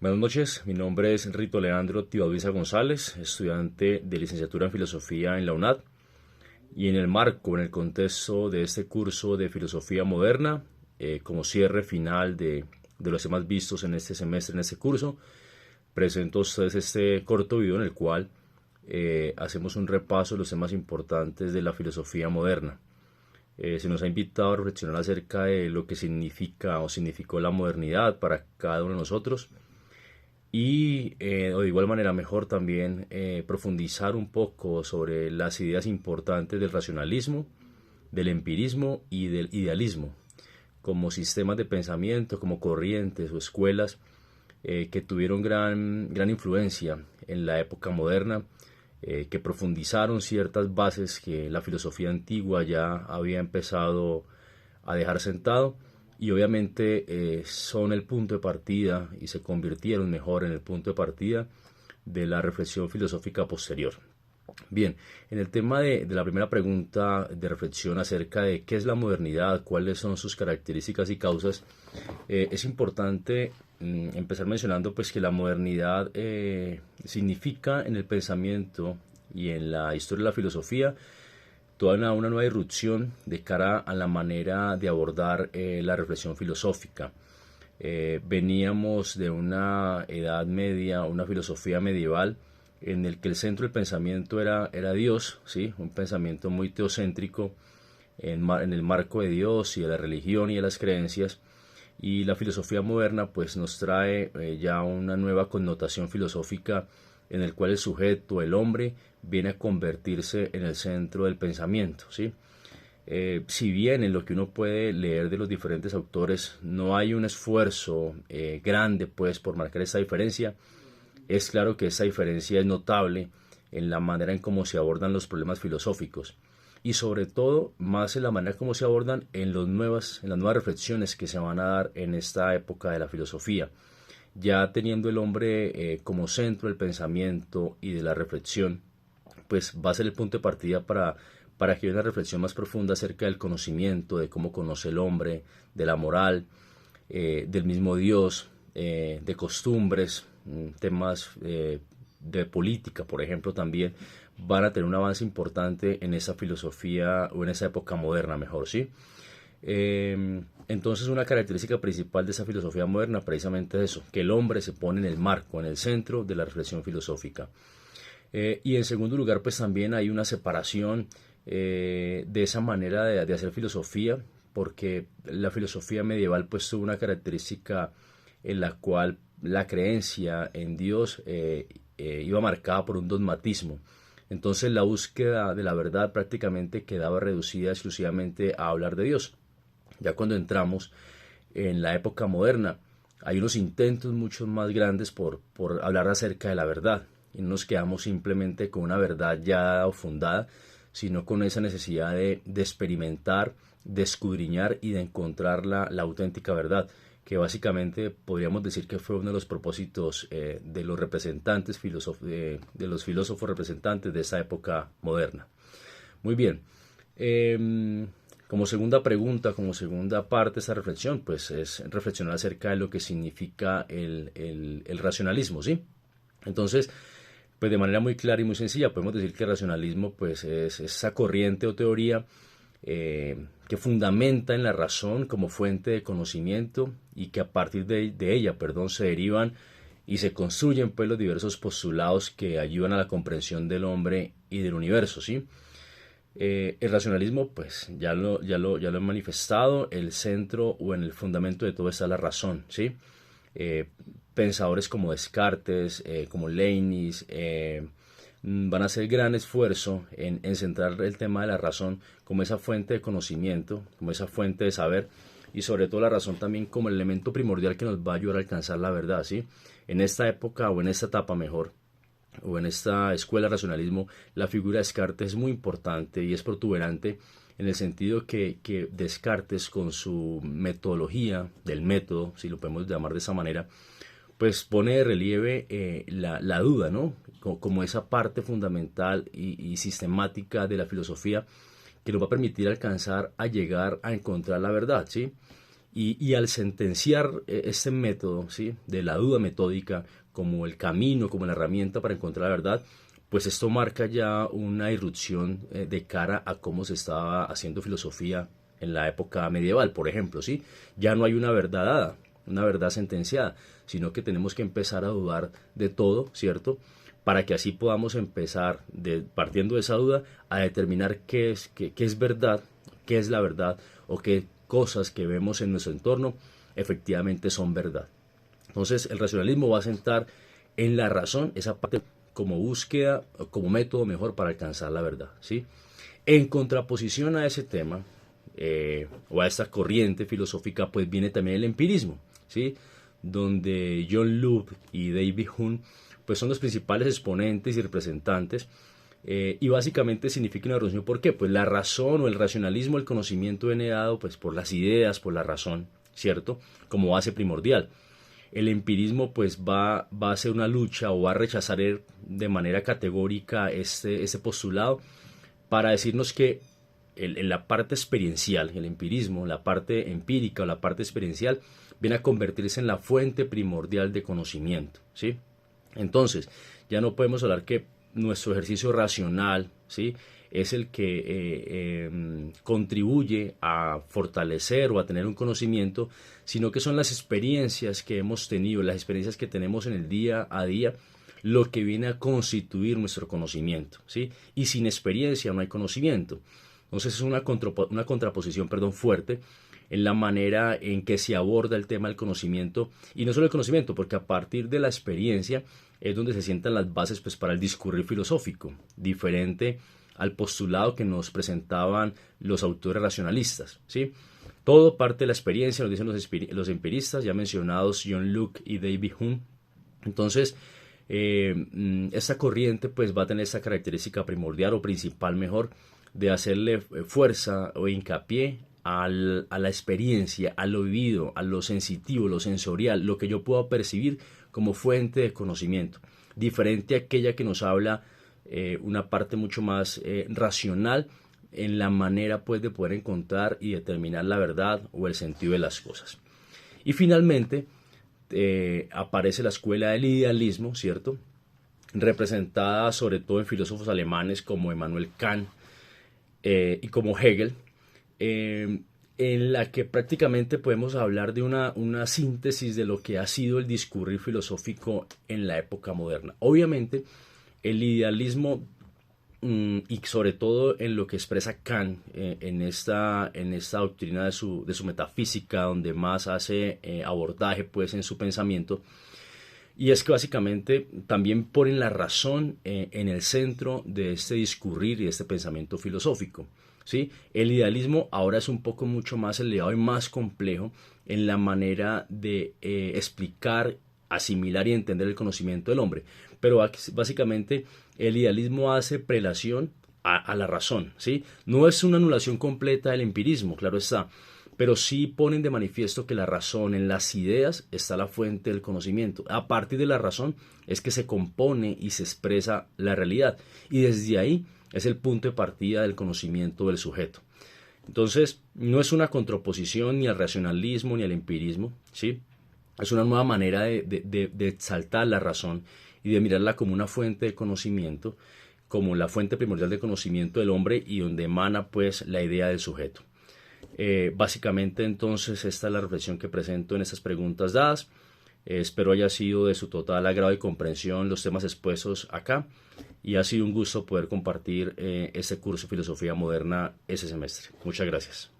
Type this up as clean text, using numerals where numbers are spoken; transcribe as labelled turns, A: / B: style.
A: Buenas noches, mi nombre es Rito Leandro Tibaduiza González, estudiante de licenciatura en Filosofía en la UNAD, y en el marco, en el contexto de este curso de Filosofía Moderna, como cierre final de los temas vistos en este semestre, en este curso, presento a ustedes este corto video en el cual hacemos un repaso de los temas importantes de la filosofía moderna. Se nos ha invitado a reflexionar acerca de lo que significa o significó la modernidad para cada uno de nosotros y o de igual manera mejor también profundizar un poco sobre las ideas importantes del racionalismo, del empirismo y del idealismo como sistemas de pensamiento, como corrientes o escuelas que tuvieron gran influencia en la época moderna, que profundizaron ciertas bases que la filosofía antigua ya había empezado a dejar sentado y obviamente son el punto de partida y se convirtieron mejor en el punto de partida de la reflexión filosófica posterior. Bien, en el tema de la primera pregunta de reflexión acerca de qué es la modernidad, cuáles son sus características y causas, es importante empezar mencionando pues que la modernidad significa en el pensamiento y en la historia de la filosofía toda una nueva irrupción de cara a la manera de abordar la reflexión filosófica. Veníamos de una edad media, una filosofía medieval, en el que el centro del pensamiento era Dios, ¿sí? Un pensamiento muy teocéntrico en el marco de Dios y de la religión y de las creencias. Y la filosofía moderna pues nos trae ya una nueva connotación filosófica en el cual el sujeto, el hombre, viene a convertirse en el centro del pensamiento, ¿sí? Si bien en lo que uno puede leer de los diferentes autores no hay un esfuerzo grande pues por marcar esta diferencia, es claro que esa diferencia es notable en la manera en cómo se abordan los problemas filosóficos y sobre todo más en la manera como se abordan en las nuevas reflexiones que se van a dar en esta época de la filosofía, ya teniendo el hombre como centro del pensamiento y de la reflexión, pues va a ser el punto de partida para que haya una reflexión más profunda acerca del conocimiento, de cómo conoce el hombre, de la moral, del mismo Dios, de costumbres, temas de política, por ejemplo, también van a tener un avance importante en esa filosofía o en esa época moderna, mejor, ¿sí? Entonces una característica principal de esa filosofía moderna precisamente es eso, que el hombre se pone en el marco, en el centro de la reflexión filosófica. Y en segundo lugar, pues también hay una separación de esa manera de hacer filosofía, porque la filosofía medieval pues tuvo una característica en la cual la creencia en Dios iba marcada por un dogmatismo. Entonces la búsqueda de la verdad prácticamente quedaba reducida exclusivamente a hablar de Dios. Ya cuando entramos en la época moderna, hay unos intentos mucho más grandes por hablar acerca de la verdad. Y no nos quedamos simplemente con una verdad ya o fundada, sino con esa necesidad de experimentar, de escudriñar y de encontrar la auténtica verdad, que básicamente podríamos decir que fue uno de los propósitos de los representantes, de los filósofos representantes de esa época moderna. Muy bien. Como segunda pregunta, como segunda parte de esta reflexión, pues es reflexionar acerca de lo que significa el racionalismo, ¿sí? Entonces, pues de manera muy clara y muy sencilla, podemos decir que el racionalismo pues es esa corriente o teoría que fundamenta en la razón como fuente de conocimiento y que a partir de ella, perdón, se derivan y se construyen pues los diversos postulados que ayudan a la comprensión del hombre y del universo, ¿sí? El racionalismo, pues ya lo he manifestado, el centro o en el fundamento de todo está la razón, ¿sí? Pensadores como Descartes, como Leibniz, van a hacer gran esfuerzo en centrar el tema de la razón como esa fuente de conocimiento, como esa fuente de saber y sobre todo la razón también como el elemento primordial que nos va a ayudar a alcanzar la verdad, ¿sí? En esta época o en esta etapa mejor, o en esta escuela de racionalismo, la figura de Descartes es muy importante y es protuberante en el sentido que Descartes con su metodología del método, si lo podemos llamar de esa manera, pues pone de relieve la duda, ¿no? Como esa parte fundamental y sistemática de la filosofía que nos va a permitir alcanzar a llegar a encontrar la verdad, ¿sí? Y al sentenciar este método, ¿sí?, de la duda metódica como el camino, como la herramienta para encontrar la verdad, pues esto marca ya una irrupción de cara a cómo se estaba haciendo filosofía en la época medieval, por ejemplo, ¿sí? Ya no hay una verdad dada, una verdad sentenciada, sino que tenemos que empezar a dudar de todo, ¿cierto? Para que así podamos empezar, partiendo de esa duda, a determinar qué es verdad, qué es la verdad, o qué cosas que vemos en nuestro entorno efectivamente son verdad. Entonces el racionalismo va a sentar en la razón, esa parte como búsqueda, como método mejor para alcanzar la verdad, ¿sí? En contraposición a ese tema, o a esta corriente filosófica, pues viene también el empirismo, ¿sí?, donde John Locke y David Hume pues son los principales exponentes y representantes, y básicamente significa una reducción. ¿Por qué? Pues la razón o el racionalismo, el conocimiento viene dado pues por las ideas, por la razón, ¿cierto?, como base primordial. El empirismo pues va a hacer una lucha o va a rechazar de manera categórica este postulado para decirnos que la parte experiencial, el empirismo, la parte empírica o la parte experiencial, viene a convertirse en la fuente primordial de conocimiento, ¿sí? Entonces, ya no podemos hablar que nuestro ejercicio racional, ¿sí?, es el que contribuye a fortalecer o a tener un conocimiento, sino que son las experiencias que hemos tenido, las experiencias que tenemos en el día a día, lo que viene a constituir nuestro conocimiento, ¿sí? Y sin experiencia no hay conocimiento. Entonces es una contraposición, fuerte en la manera en que se aborda el tema del conocimiento, y no solo el conocimiento, porque a partir de la experiencia es donde se sientan las bases pues para el discurrir filosófico, diferente al postulado que nos presentaban los autores racionalistas, ¿sí? Todo parte de la experiencia, nos dicen los empiristas, ya mencionados John Locke y David Hume. Entonces, esta corriente pues va a tener esta característica primordial o principal mejor de hacerle fuerza o hincapié a la experiencia, a lo vivido, a lo sensitivo, lo sensorial, lo que yo puedo percibir como fuente de conocimiento, diferente a aquella que nos habla una parte mucho más racional en la manera pues de poder encontrar y determinar la verdad o el sentido de las cosas. Y finalmente aparece la escuela del idealismo, ¿cierto?, representada sobre todo en filósofos alemanes como Immanuel Kant y como Hegel, en la que prácticamente podemos hablar de una síntesis de lo que ha sido el discurrir filosófico en la época moderna. Obviamente, el idealismo, y sobre todo en lo que expresa Kant en esta doctrina de su metafísica, donde más hace abordaje pues en su pensamiento, y es que básicamente también ponen la razón en el centro de este discurrir y de este pensamiento filosófico, ¿sí? El idealismo ahora es un poco mucho más elevado y más complejo en la manera de explicar, asimilar y entender el conocimiento del hombre. Pero básicamente el idealismo hace prelación a la razón, ¿sí? No es una anulación completa del empirismo, claro está, pero sí ponen de manifiesto que la razón, en las ideas, está la fuente del conocimiento. A partir de la razón es que se compone y se expresa la realidad, y desde ahí es el punto de partida del conocimiento del sujeto. Entonces, no es una contraposición ni al racionalismo ni al empirismo, ¿sí? Es una nueva manera de exaltar la razón y de mirarla como una fuente de conocimiento, como la fuente primordial de conocimiento del hombre, y donde emana pues la idea del sujeto. Básicamente entonces esta es la reflexión que presento en estas preguntas dadas. Espero haya sido de su total agrado y comprensión los temas expuestos acá, y ha sido un gusto poder compartir este curso de Filosofía Moderna ese semestre. Muchas gracias.